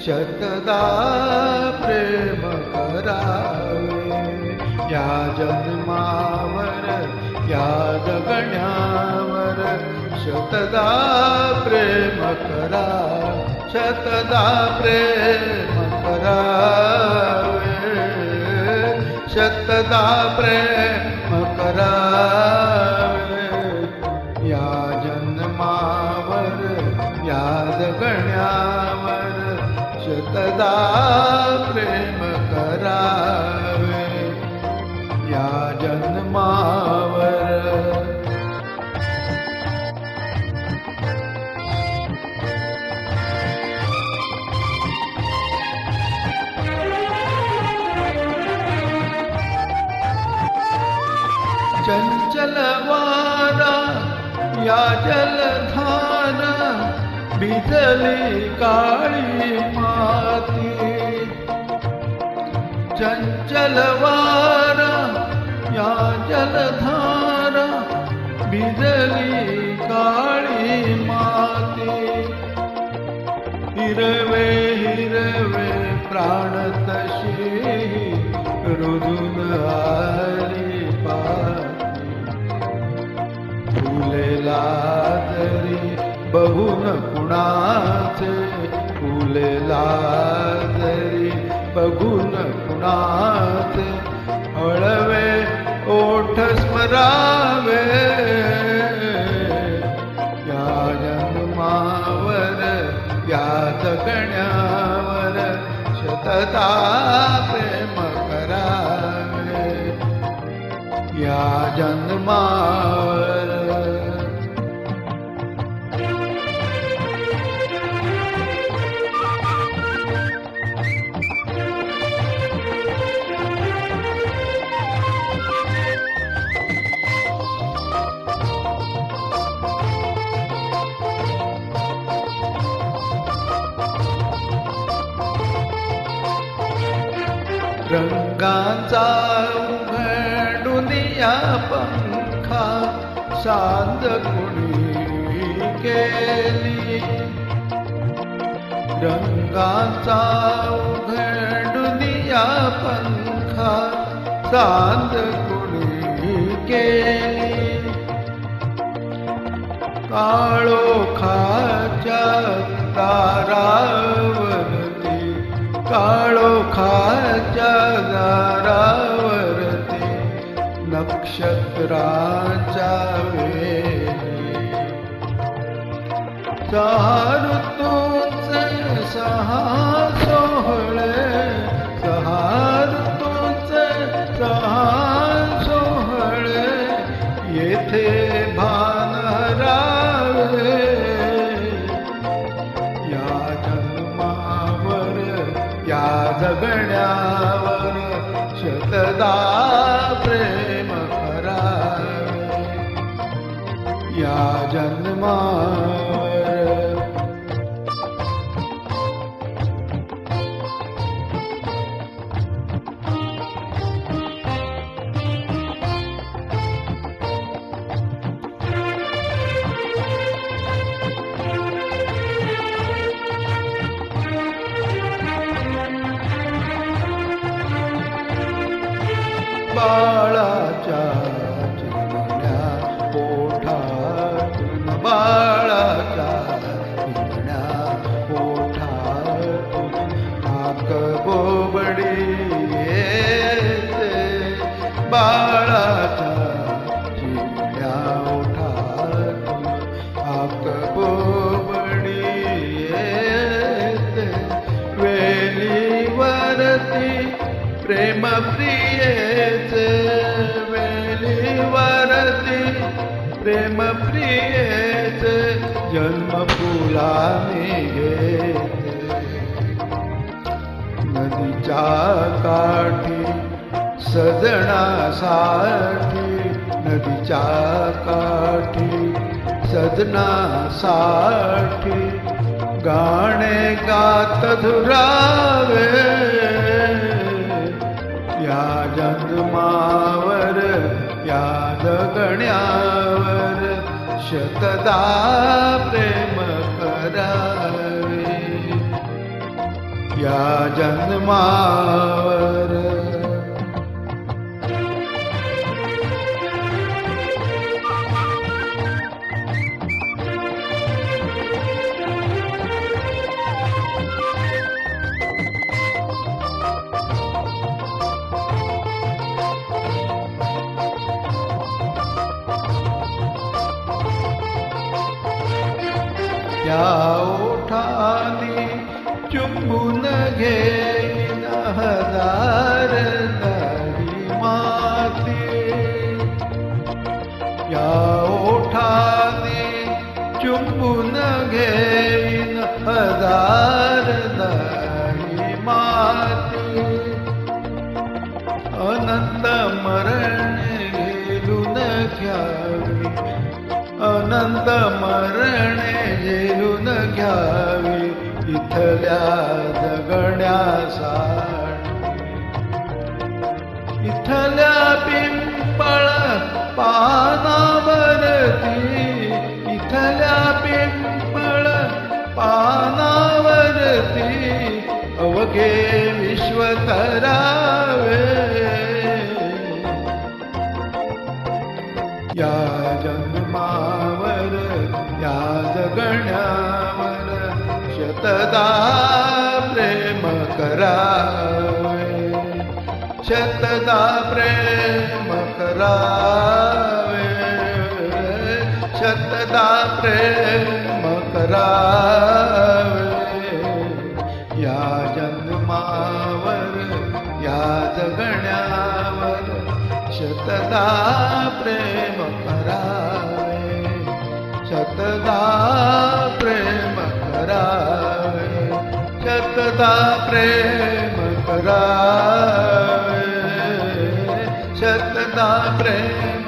शतदा प्रेम करावे या जन्मावर या जगण्यावर शतदा प्रेम करा शतदा प्रेम करावे शतदा प्रेम करावे या जन्मावर या जगण्यावर शतदा प्रेम करावे या जन्मावर चंचल वारा या जलधारा भिजली काळी माती चंचल वारा या जलधारा भिजली काळी माती हिरवे हिरवे प्राण तशी रुजून आली पाती फुलेला जरी बघून कुणाचे फुलेला जरी बघून कुणाचे हळवे ओठ स्मरावे या जन्मावर या जगण्यावर शतदा प्रेम करावे या जन्मावर रंगाचा उघडून या पंखा सांद कुणी केली रंगाचा उघडून या पंखा सांद कुणी केली काळोखाच्या दारावरती काळोखाच्या दारावरती नक्षत्राच्या वेळी सहा ऋतूचे सहा सोहळे सहा ऋतूचे सहा सोहळे येथे भान हरावे या जन्मावर या जगण्यावर शतदा प्रेम करावे या जन्मावर बाळाच्या चिमण्या पोटातून बाळाच्या चिमण्या पोटातून हाक बोबडी येते बाळाच्या चिमण्या पोटातून हाक बोबडी येते वेलीवरती प्रेम प्रियेचे वेलीवरती प्रेम प्रियेचे जन्म फुलाने घेते नदीच्या काठी सजनासाठी नदीच्या काठी सजनासाठी गाणे गात धुरावे या जन्मावर या जगण्यावर शतदा प्रेम करावे या जन्मावर. त्या ओठानी चुंबून घेईन हजार दारी माती. या ओठानी चुंबून घेईन हजार दारी माती. अनंत मरण घेऊन घ्यावी, अनंत मरणे झेलून घ्यावी इथल्या जगण्यासाठी. इथल्या पिंपळ पानावरती, इथल्या पिंपळ पानावरती अवघे विश्व करावे. या जन्मावर या जगण्यावर शतदा प्रेम करावे, शतदा प्रेम करावे, शतदा प्रेम करावे. या जन्मावर या जगण्यावर शतदा प्रेम करावे, शतदा प्रेम करावे, शतदा प्रेम करावे, शतदा प्रेम